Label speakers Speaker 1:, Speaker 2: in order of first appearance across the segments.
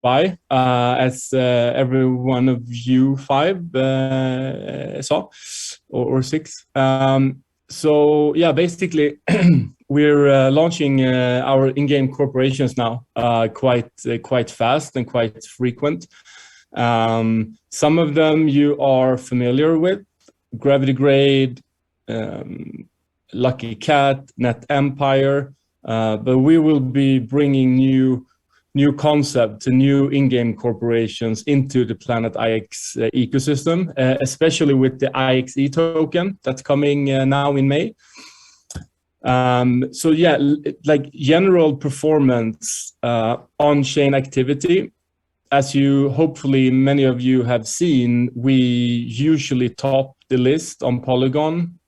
Speaker 1: by, as every one of you five saw, or six. So yeah, basically, we're launching our in-game corporations now quite fast and quite frequent. Some of them you are familiar with: Gravity Grade, Lucky Cat, Net Empire, but we will be bringing new concepts and new in-game corporations into the Planet IX ecosystem, especially with the IXE token that's coming now in May. So yeah, like general performance on-chain activity, as you hopefully many of you have seen, we usually top the list on Polygon,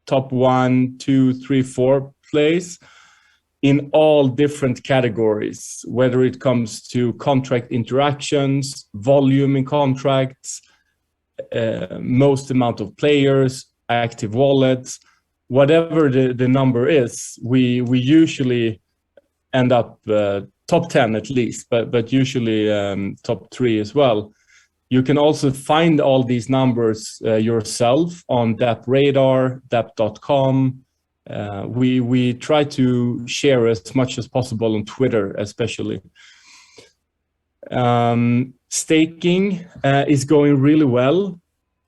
Speaker 1: top 1, 2, 3, 4 place in all different categories, whether it comes to contract interactions, volume in contracts, most amount of players, active wallets, whatever the number is, we usually end up top 10 at least, but usually top 3 as well. You can also find all these numbers yourself on DApp Radar, DApp.com. We try to share as much as possible on Twitter, especially. Staking is going really well.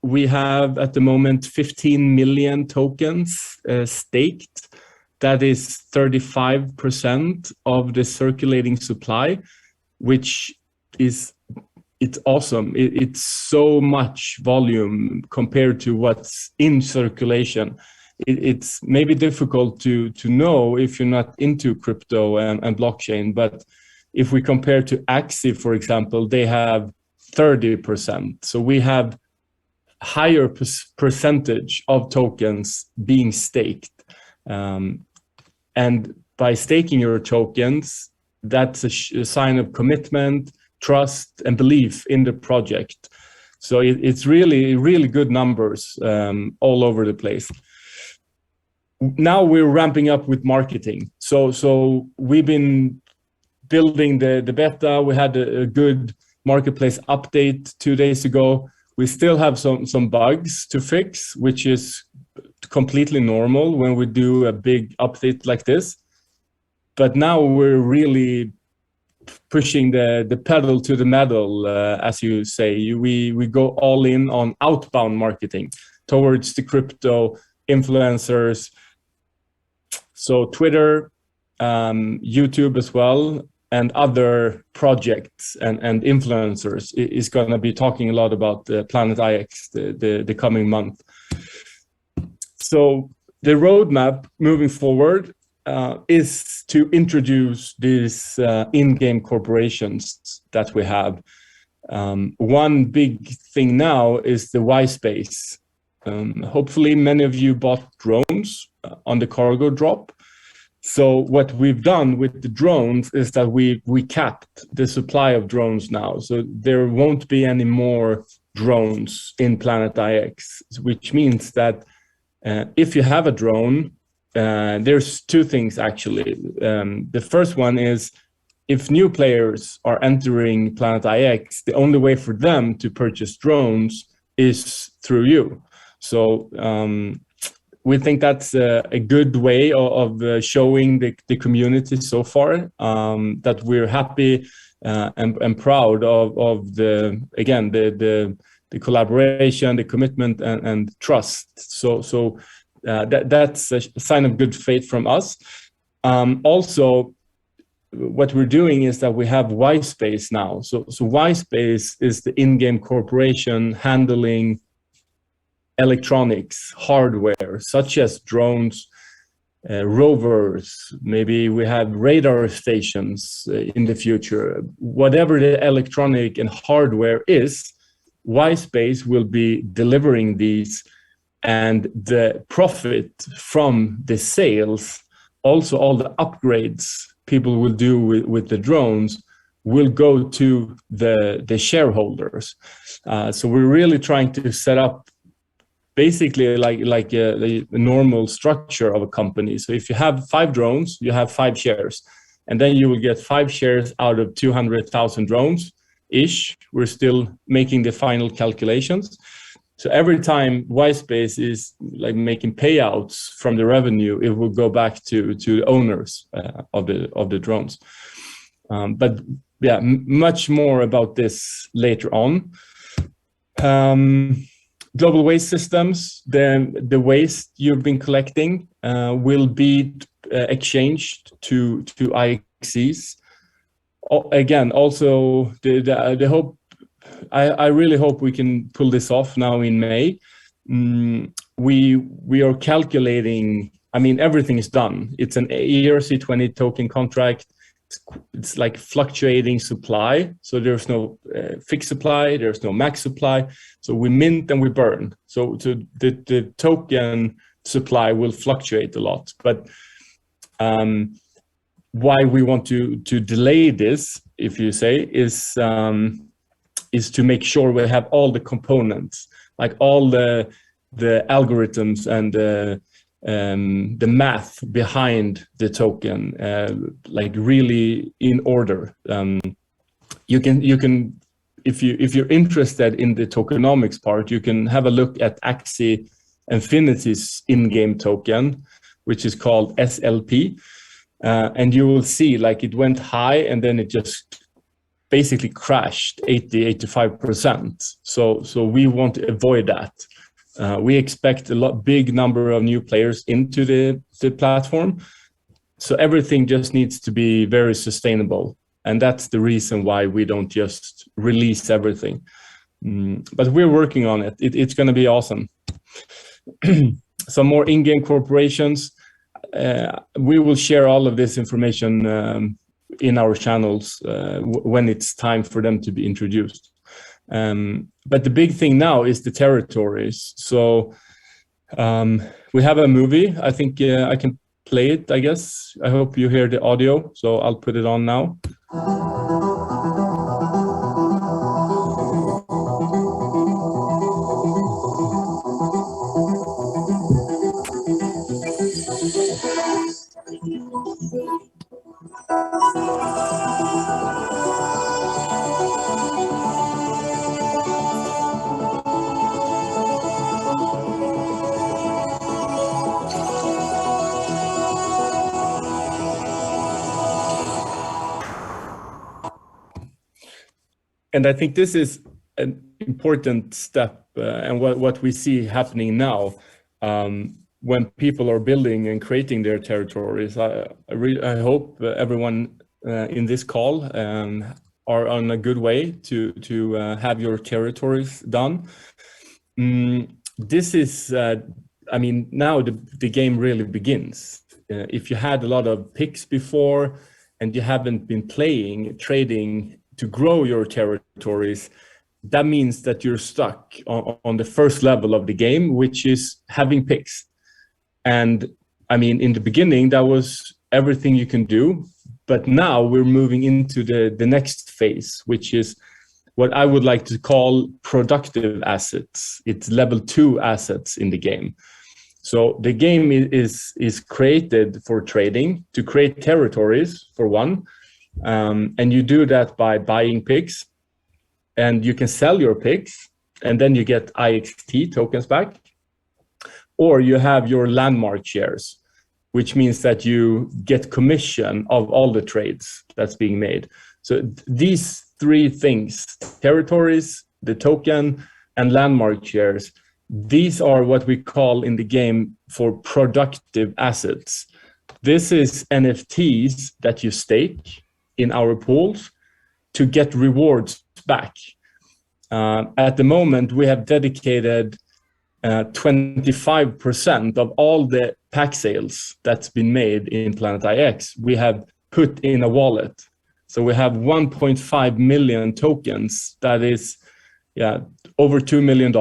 Speaker 1: We have at the moment 15 million tokens staked. That is 35% of the circulating supply, which is, it's awesome. It's so much volume compared to what's in circulation. It's maybe difficult to know if you're not into crypto and blockchain, but if we compare to Axie, for example, they have 30%. So we have higher percentage of tokens being staked. And by staking your tokens, that's a sign of commitment, trust, and belief in the project. So it's really, really good numbers all over the place. Now we're ramping up with marketing. So we've been building the beta. We had a good marketplace update 2 days ago. We still have some bugs to fix, which is completely normal when we do a big update like this. But now we're really pushing the pedal to the metal, as you say. We go all in on outbound marketing towards the crypto influencers. So Twitter, YouTube as well, and other projects and influencers is going to be talking a lot about Planet IX the coming month. So the roadmap moving forward is to introduce these in-game corporations that we have. One big thing now is the Y space. Hopefully many of you bought drones on the cargo drop. So what we've done with the drones is that we capped the supply of drones now. So there won't be any more drones in Planet IX, which means that if you have a drone, there's two things actually. The first one is, if new players are entering Planet IX, the only way for them to purchase drones is through you. So we think that's a good way of showing the community so far, that we're happy and proud of the collaboration, the commitment, and trust. So that's a sign of good faith from us. Also, what we're doing is that we have Y space now. So Y space is the in-game corporation handling electronics, hardware, such as drones, rovers, maybe we have radar stations in the future. Whatever the electronic and hardware is, Y space will be delivering these, and the profit from the sales, also all the upgrades people will do with the drones, will go to the shareholders. So we're really trying to set up basically like a normal structure of a company. So if you have 5 drones, you have 5 shares. and then you will get 5 shares out of 200,000 drones ish. We're still making the final calculations. So every time Yspace is like making payouts from the revenue, it will go back to the owners of the drones. But yeah, much more about this later on. Global waste systems, the waste you've been collecting will be exchanged to IXCs. Again, also the hope, I really hope we can pull this off now in May. We are calculating, I mean, everything is done. It's an ERC20 token contract. It's like fluctuating supply. So there's no fixed supply, there's no max supply. So we mint and we burn. So the token supply will fluctuate a lot. But why we want to delay this, if you say, is to make sure we have all the components, like all the algorithms and the math behind the token, like really in order. You can, if you're interested in the tokenomics part, you can have a look at Axie Infinity's in-game token, which is called SLP, and you will see like it went high and then it just basically crashed 85%. So we want to avoid that. We expect a big number of new players into the platform. So everything just needs to be very sustainable. And that's the reason why we don't just release everything. But we're working on it. It's going to be awesome. Some more in-game corporations. We will share all of this information in our channels when it's time for them to be introduced. But the big thing now is the territories. So we have a movie. I think I can play it, I guess. I hope you hear the audio. So I'll put it on now. And I think this is an important step and what we see happening now when people are building and creating their territories. I hope everyone in this call are on a good way to have your territories done. This is, I mean, now the game really begins. If you had a lot of picks before and you haven't been trading to grow your territories, that means that you're stuck on the first level of the game, which is having picks. And I mean, in the beginning, that was everything you can do. But now we're moving into the next phase, which is what I would like to call productive assets. It's level 2 assets in the game. So the game is created for trading, to create territories, for one. And you do that by buying picks, and you can sell your picks, and then you get IXT tokens back. Or you have your landmark shares, which means that you get commission of all the trades that's being made. So these 3 things, territories, the token, and landmark shares, these are what we call in the game for productive assets. This is NFTs that you stake in our pools to get rewards back. At the moment, we have dedicated 25% of all the pack sales that's been made in Planet IX, we have put in a wallet. So we have 1.5 million tokens. That is over $2 million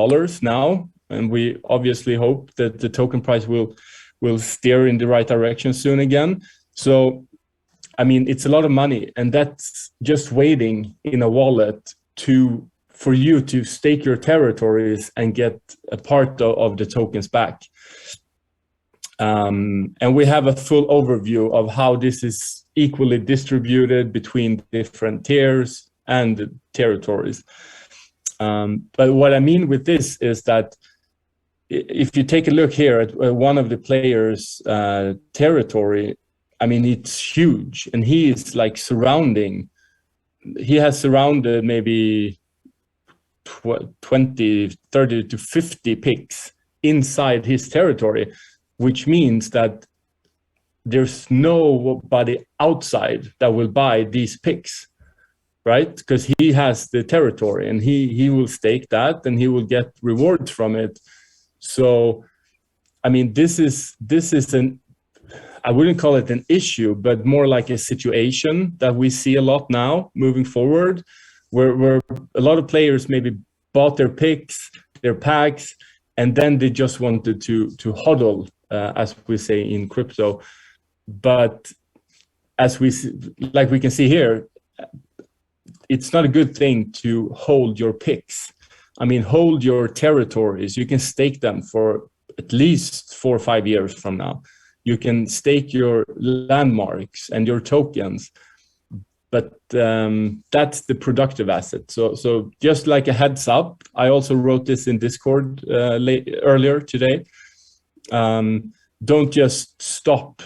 Speaker 1: now. And we obviously hope that the token price will steer in the right direction soon again. So I mean, it's a lot of money, and that's just waiting in a wallet for you to stake your territories and get a part of the tokens back. And we have a full overview of how this is equally distributed between different tiers and territories. But what I mean with this is that if you take a look here at one of the players' territory, I mean, it's huge, and he is like he has surrounded maybe 20, 30 to 50 picks inside his territory, which means that there's nobody outside that will buy these picks, right? Because he has the territory, and he will stake that, and he will get rewards from it. So, I mean, this is I wouldn't call it an issue, but more like a situation that we see a lot now moving forward, where a lot of players maybe bought their picks, their packs, and then they just wanted to hodl, as we say in crypto. But as we can see here, it's not a good thing to hold your picks. I mean, hold your territories. You can stake them for at least 4 or 5 years from now. You can stake your landmarks and your tokens, but that's the productive asset. So just like a heads up, I also wrote this in Discord earlier today. Don't just stop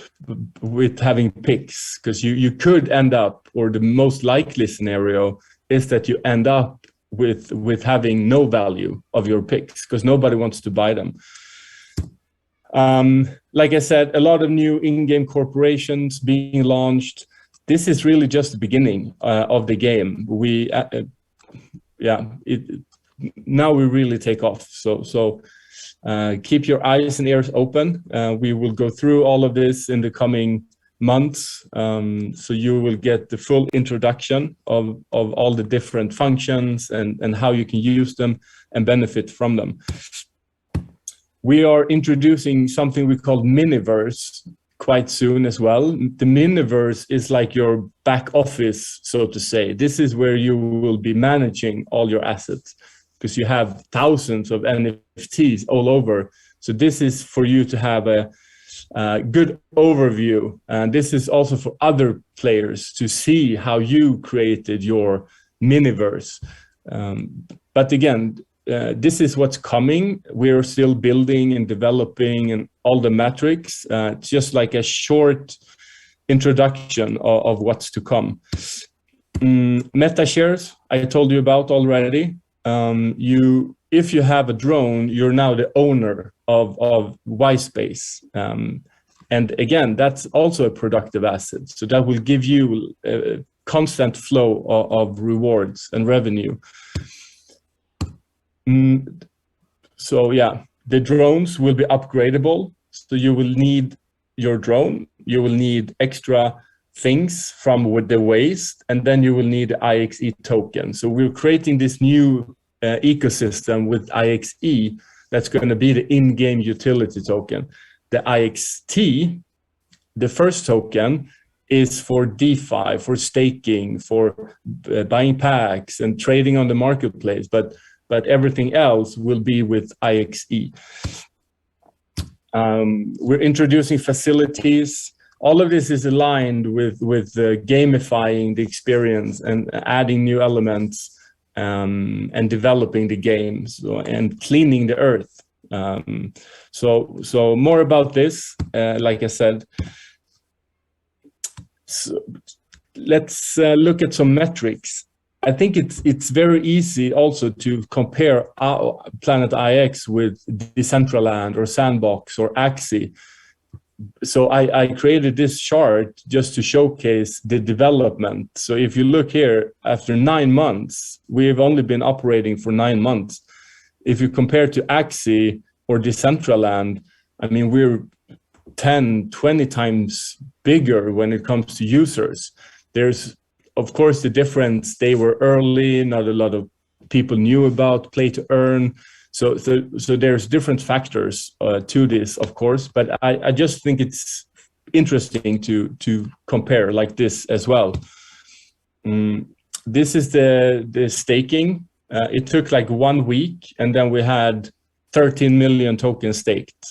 Speaker 1: with having picks, because you could end up, or the most likely scenario is that you end up with having no value of your picks because nobody wants to buy them. Like I said, a lot of new in-game corporations being launched. This is really just the beginning of the game. Now we really take off. So keep your eyes and ears open. We will go through all of this in the coming months, so you will get the full introduction of all the different functions and how you can use them and benefit from them. We are introducing something we call Miniverse quite soon as well. The Miniverse is like your back office, so to say. This is where you will be managing all your assets, because you have thousands of NFTs all over. So this is for you to have a good overview. And this is also for other players to see how you created your Miniverse. But again, this is what's coming. We're still building and developing and all the metrics. It's just like a short introduction of what's to come. Meta shares, I told you about already. If you have a drone, you're now the owner of Y space. And again, that's also a productive asset. So that will give you a constant flow of rewards and revenue. So yeah, the drones will be upgradable. So you will need your drone, you will need extra things from with the waste, and then you will need the IXE token. So we're creating this new ecosystem with IXE that's going to be the in-game utility token. The IXT, the first token, is for DeFi, for staking, for buying packs and trading on the marketplace, but everything else will be with IXE. We're introducing facilities. All of this is aligned with gamifying the experience and adding new elements and developing the games and cleaning the earth. So more about this, like I said. So let's look at some metrics. I think it's very easy also to compare Planet IX with Decentraland or Sandbox or Axie. So I created this chart just to showcase the development. So if you look here, after 9 months, we've only been operating for 9 months. If you compare to Axie or Decentraland, I mean, we're 10, 20 times bigger when it comes to users. There's, of course, the difference. They were early, not a lot of people knew about play to earn. So there's different factors to this, of course, but I just think it's interesting to compare like this as well. This is the staking. It took like 1 week, and then we had 13 million tokens staked.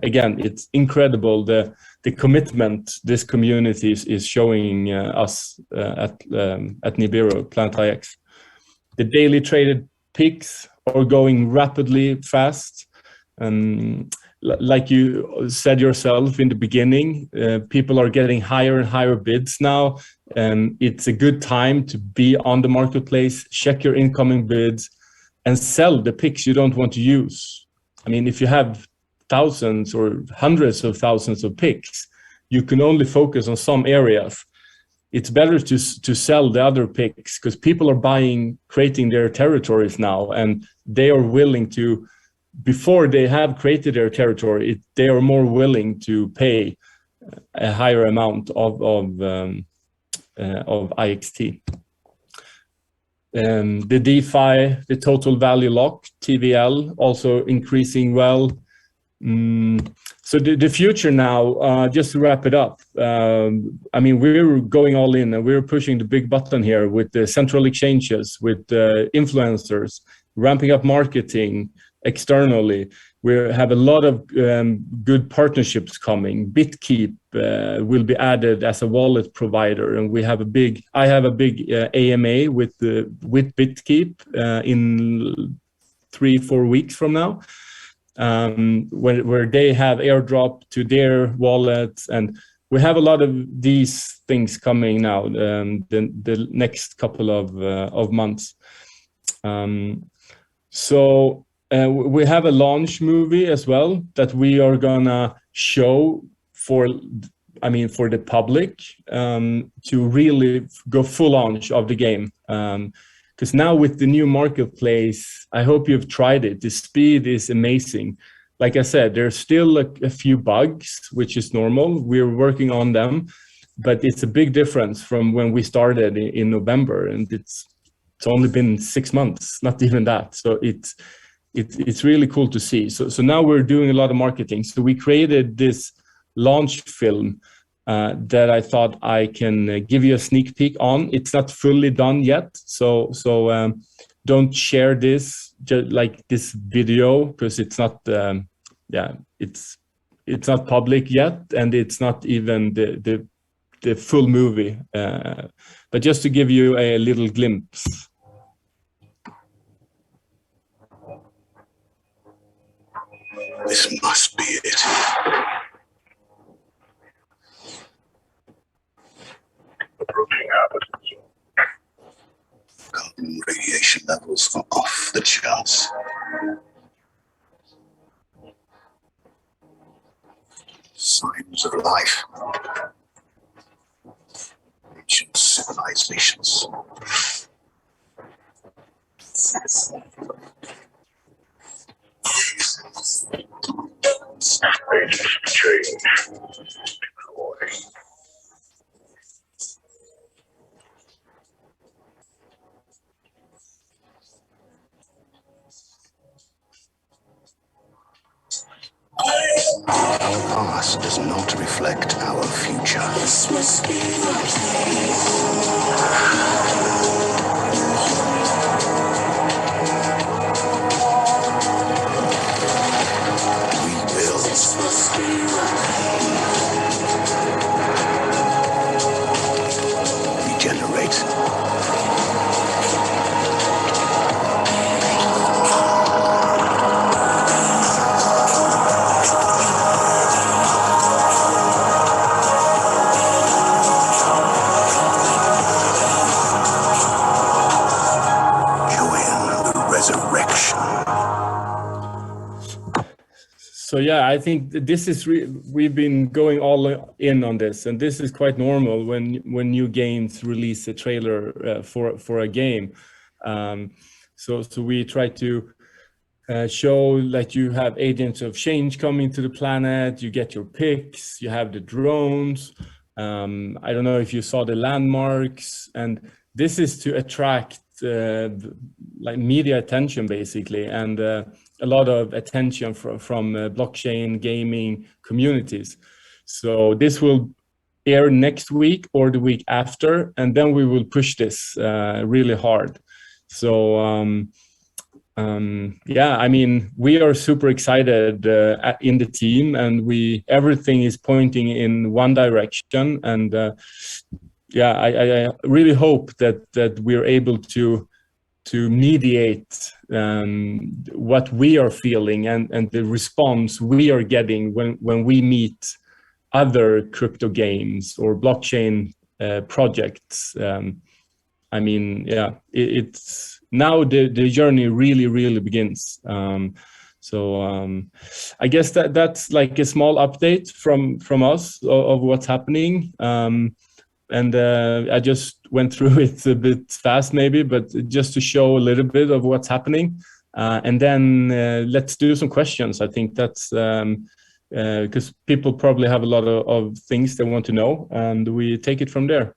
Speaker 1: Again, it's incredible the the commitment this community is showing us at NIBIRU, Planet IX. The daily traded peaks are going rapidly fast. Like you said yourself in the beginning, people are getting higher and higher bids now. It's a good time to be on the marketplace, check your incoming bids, and sell the picks you don't want to use. I mean, if you have thousands or hundreds of thousands of picks, you can only focus on some areas. It's better to sell the other picks because people are creating their territories now, and they are willing to, before they have created their territory, they are more willing to pay a higher amount of IXT. The DeFi, the total value lock, TVL, also increasing well. So the future now, just to wrap it up, I mean, we're going all in and we're pushing the big button here with the central exchanges, with influencers, ramping up marketing externally. We have a lot of good partnerships coming. BitKeep will be added as a wallet provider, and I have a big AMA with BitKeep in 3-4 weeks from now. Where they have airdrop to their wallets, and we have a lot of these things coming now the next couple of months. So we have a launch movie as well that we are gonna show for the public to really go full launch of the game. Because now with the new marketplace, I hope you've tried it. The speed is amazing. Like I said, there's still a few bugs, which is normal. We're working on them, but it's a big difference from when we started in November, and it's only been 6 months, not even that. So it's really cool to see. So now we're doing a lot of marketing. So we created this launch film that I thought I can give you a sneak peek on. It's not fully done yet, so don't share this like this video, because it's not it's not public yet, and it's not even the full movie. But just to give you a little glimpse.
Speaker 2: This must be it. Approaching habitat. Carbon radiation levels are off the charts. Signs of life. Ancient civilizations. Rate of change. Deploy. Our past does not reflect our future. This must be the place. We build. This must be the place. Regenerate.
Speaker 1: So yeah, I think this is we've been going all in on this, and this is quite normal when new games release a trailer for a game. So we try to show that you have agents of change coming to the planet. You get your picks. You have the drones. I don't know if you saw the landmarks, and this is to attract like media attention basically, and a lot of attention from blockchain gaming communities. So this will air next week or the week after, and then we will push this really hard. So Yeah, I mean, we are super excited in the team, and everything is pointing in one direction. And yeah, I really hope that we're able to mediate what we are feeling and the response we are getting when we meet other crypto games or blockchain projects. I mean, yeah, it's now the journey really begins. I guess that's like a small update from us of what's happening. And I just went through it a bit fast maybe, but just to show a little bit of what's happening. And then let's do some questions. I think that's because people probably have a lot of things they want to know, and we take it from there.